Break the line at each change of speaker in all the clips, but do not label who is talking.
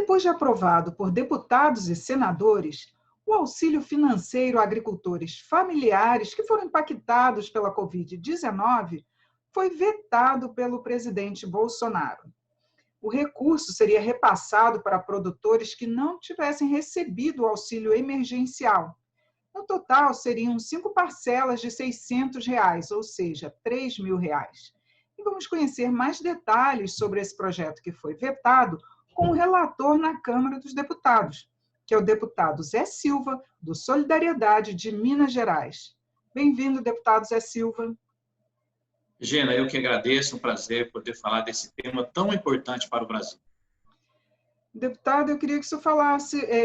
Depois de aprovado por deputados e senadores, o auxílio financeiro a agricultores familiares que foram impactados pela Covid-19 foi vetado pelo presidente Bolsonaro. O recurso seria repassado para produtores que não tivessem recebido o auxílio emergencial. No total, seriam 5 parcelas de R$ 600, ou seja, R$ 3.000. E vamos conhecer mais detalhes sobre esse projeto que foi vetado com o relator na Câmara dos Deputados, que é o deputado Zé Silva, do Solidariedade de Minas Gerais. Bem-vindo, deputado Zé Silva.
Gena, eu que agradeço, um prazer poder falar desse tema tão importante para o Brasil.
Deputado, eu queria que o senhor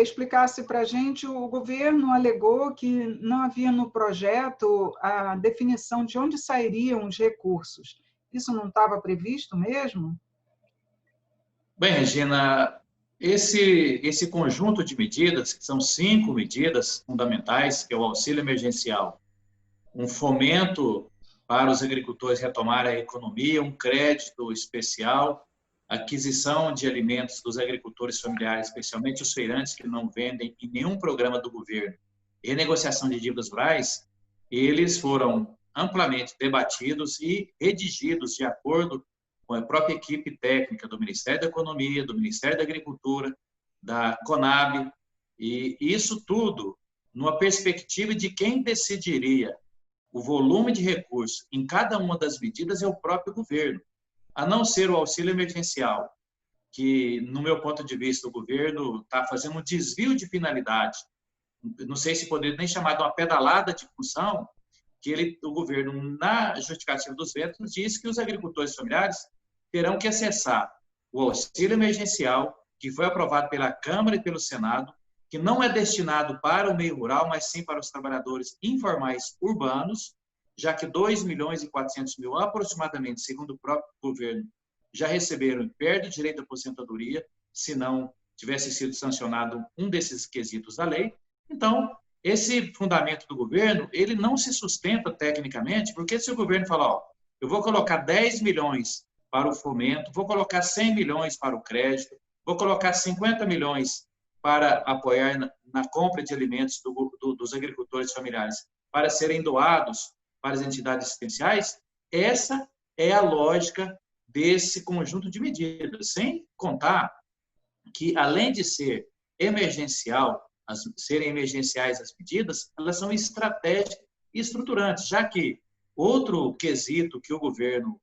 explicasse para a gente, o governo alegou que não havia no projeto a definição de onde sairiam os recursos. Isso não estava previsto mesmo?
Bem, Regina, esse conjunto de medidas, que são 5 medidas fundamentais, que é o auxílio emergencial, um fomento para os agricultores retomarem a economia, um crédito especial, aquisição de alimentos dos agricultores familiares, especialmente os feirantes que não vendem em nenhum programa do governo, e renegociação de dívidas rurais, eles foram amplamente debatidos e redigidos de acordo com a própria equipe técnica do Ministério da Economia, do Ministério da Agricultura, da Conab, e isso tudo numa perspectiva de quem decidiria o volume de recursos em cada uma das medidas é o próprio governo, a não ser o auxílio emergencial, que, no meu ponto de vista, o governo está fazendo um desvio de finalidade. Não sei se poderia nem chamar de uma pedalada de função, que o governo, na justificativa dos vetos, diz que os agricultores familiares terão que acessar o auxílio emergencial, que foi aprovado pela Câmara e pelo Senado, que não é destinado para o meio rural, mas sim para os trabalhadores informais urbanos, já que 2.400.000 aproximadamente, segundo o próprio governo, já receberam e perdem o direito à aposentadoria, se não tivesse sido sancionado um desses quesitos da lei. Então, esse fundamento do governo, ele não se sustenta tecnicamente, porque se o governo falar, ó, eu vou colocar 10 milhões para o fomento, vou colocar 100 milhões para o crédito, vou colocar 50 milhões para apoiar na compra de alimentos dos agricultores familiares para serem doados para as entidades assistenciais, essa é a lógica desse conjunto de medidas, sem contar que, além de ser emergencial, serem emergenciais as medidas, elas são estratégicas e estruturantes, já que outro quesito que o governo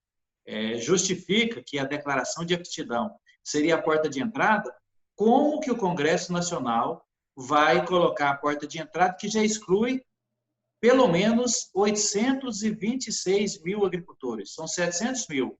justifica, que é a declaração de aptidão seria a porta de entrada, como que o Congresso Nacional vai colocar a porta de entrada que já exclui pelo menos 826 mil agricultores. São 700 mil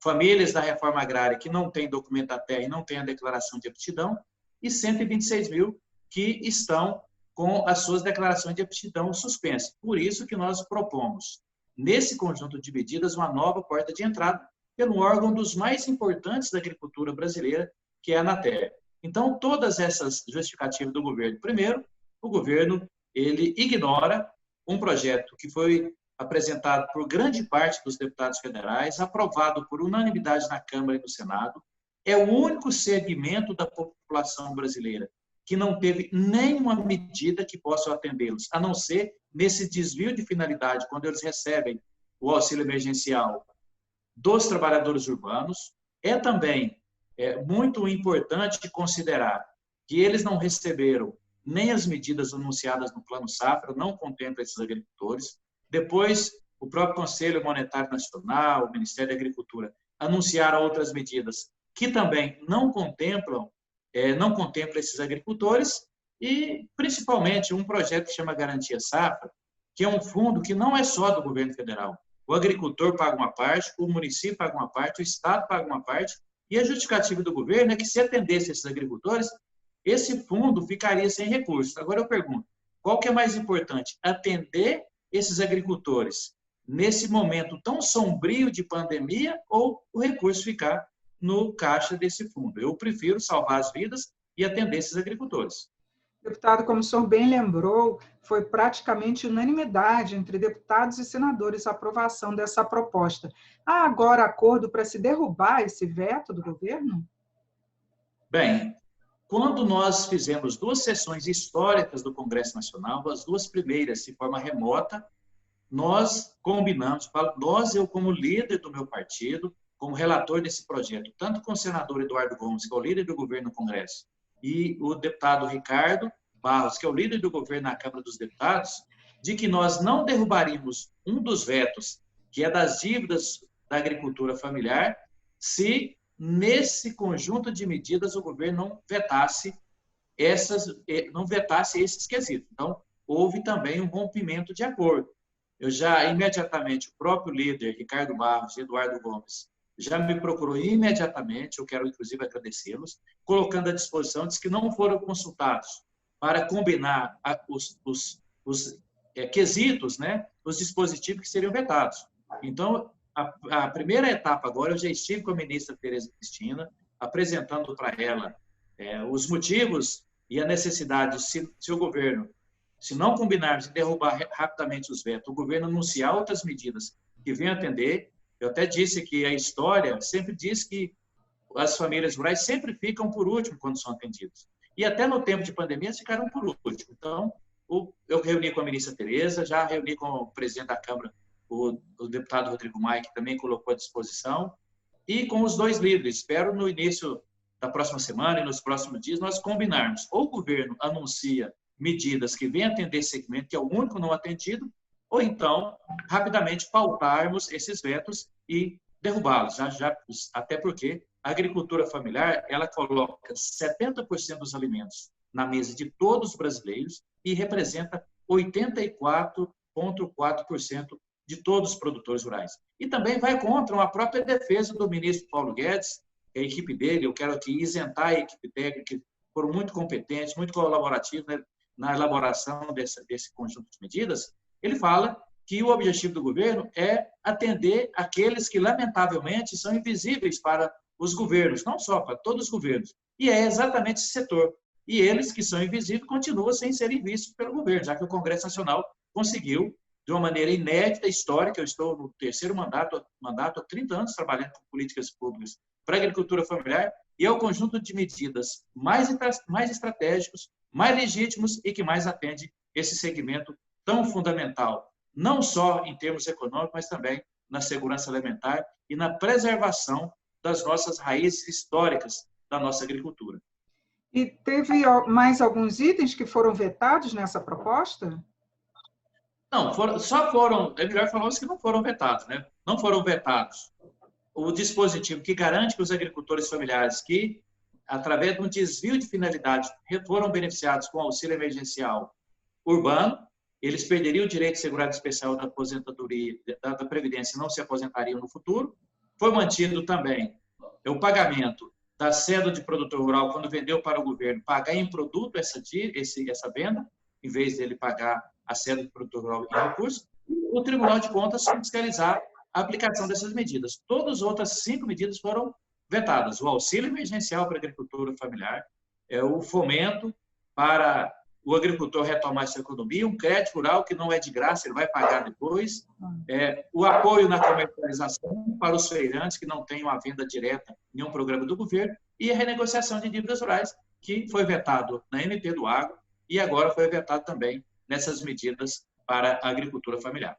famílias da reforma agrária que não têm documento da terra e não têm a declaração de aptidão, e 126 mil que estão com as suas declarações de aptidão suspensas. Por isso que nós propomos, nesse conjunto de medidas, uma nova porta de entrada pelo órgão dos mais importantes da agricultura brasileira, que é a Anatel. Então, todas essas justificativas do governo. Primeiro, o governo ele ignora um projeto que foi apresentado por grande parte dos deputados federais, aprovado por unanimidade na Câmara e no Senado. É o único segmento da população brasileira que não teve nenhuma medida que possa atendê-los, a não ser nesse desvio de finalidade, quando eles recebem o auxílio emergencial dos trabalhadores urbanos. É também muito importante considerar que eles não receberam nem as medidas anunciadas no Plano Safra, não contempla esses agricultores. Depois, o próprio Conselho Monetário Nacional, o Ministério da Agricultura, anunciaram outras medidas que também não contemplam esses agricultores, e, principalmente, um projeto que chama Garantia Safra, que é um fundo que não é só do governo federal. O agricultor paga uma parte, o município paga uma parte, o Estado paga uma parte, e a justificativa do governo é que, se atendesse esses agricultores, esse fundo ficaria sem recursos. Agora eu pergunto, qual que é mais importante? Atender esses agricultores nesse momento tão sombrio de pandemia, ou o recurso ficar no caixa desse fundo? Eu prefiro salvar as vidas e atender esses agricultores.
Deputado, como o senhor bem lembrou, foi praticamente unanimidade entre deputados e senadores a aprovação dessa proposta. Há agora acordo para se derrubar esse veto do governo?
Bem, quando nós fizemos 2 sessões históricas do Congresso Nacional, as 2 primeiras de forma remota, nós combinamos, nós, eu como líder do meu partido, como relator desse projeto, tanto com o senador Eduardo Gomes, que é o líder do governo no Congresso, e o deputado Ricardo Barros, que é o líder do governo na Câmara dos Deputados, de que nós não derrubaríamos um dos vetos, que é das dívidas da agricultura familiar, se nesse conjunto de medidas o governo não vetasse esses quesitos. Então, houve também um rompimento de acordo. Eu já, imediatamente, o próprio líder, Ricardo Barros e Eduardo Gomes, já me procurou imediatamente, eu quero, inclusive, agradecê-los, colocando à disposição, diz que não foram consultados para combinar os quesitos, né, os dispositivos que seriam vetados. Então, a primeira etapa agora, eu já estive com a ministra Tereza Cristina, apresentando para ela os motivos e a necessidade, se o governo, se não combinarmos em derrubar rapidamente os vetos, o governo anunciar outras medidas que venham atender. Eu até disse que a história sempre diz que as famílias rurais sempre ficam por último quando são atendidas. E até no tempo de pandemia ficaram por último. Então, eu reuni com a ministra Tereza, já reuni com o presidente da Câmara, o deputado Rodrigo Maia, que também colocou à disposição, e com os 2 líderes. Espero no início da próxima semana e nos próximos dias nós combinarmos. Ou o governo anuncia medidas que venham atender esse segmento, que é o único não atendido, ou então, rapidamente, pautarmos esses vetos e derrubá-los. Até porque a agricultura familiar, ela coloca 70% dos alimentos na mesa de todos os brasileiros e representa 84,4% de todos os produtores rurais. E também vai contra a própria defesa do ministro Paulo Guedes, a equipe dele. Eu quero aqui isentar a equipe técnica, que foram muito competentes, muito colaborativos, né, na elaboração desse conjunto de medidas. Ele fala que o objetivo do governo é atender aqueles que, lamentavelmente, são invisíveis para os governos, não só para todos os governos. E é exatamente esse setor. E eles que são invisíveis continuam sem serem vistos pelo governo, já que o Congresso Nacional conseguiu, de uma maneira inédita, histórica. Eu estou no 3º mandato há 30 anos trabalhando com políticas públicas para a agricultura familiar, e é o conjunto de medidas mais estratégicos, mais legítimos e que mais atende esse segmento tão fundamental, não só em termos econômicos, mas também na segurança alimentar e na preservação das nossas raízes históricas da nossa agricultura.
E teve mais alguns itens que foram vetados nessa proposta?
Não, só foram, é melhor falar os que não foram vetados, né? Não foram vetados o dispositivo que garante que os agricultores familiares que, através de um desvio de finalidade, foram beneficiados com auxílio emergencial urbano, eles perderiam o direito de segurado especial da aposentadoria, da Previdência, e não se aposentariam no futuro. Foi mantido também o pagamento da cédula de produtor rural, quando vendeu para o governo, pagar em produto essa venda, em vez dele pagar a cédula de produtor rural em recurso. O Tribunal de Contas fiscalizar a aplicação dessas medidas. Todas as outras 5 medidas foram vetadas. O auxílio emergencial para a agricultura familiar, o fomento para o agricultor retomar sua economia, um crédito rural que não é de graça, ele vai pagar depois, o apoio na comercialização para os feirantes que não tenham a venda direta em nenhum programa do governo, e a renegociação de dívidas rurais, que foi vetado na MP do Agro e agora foi vetado também nessas medidas para a agricultura familiar.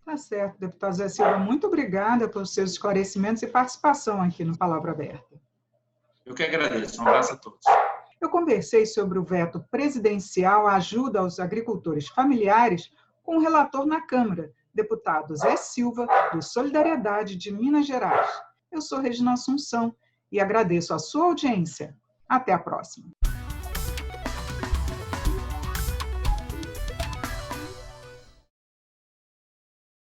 Tá certo, deputado Zé Silva, muito obrigada pelos seus esclarecimentos e participação aqui no Palavra Aberta.
Eu que agradeço. Um abraço a todos.
Eu conversei sobre o veto presidencial à ajuda aos agricultores familiares com o relator na Câmara, deputado Zé Silva, do Solidariedade de Minas Gerais. Eu sou Regina Assunção e agradeço a sua audiência. Até a próxima.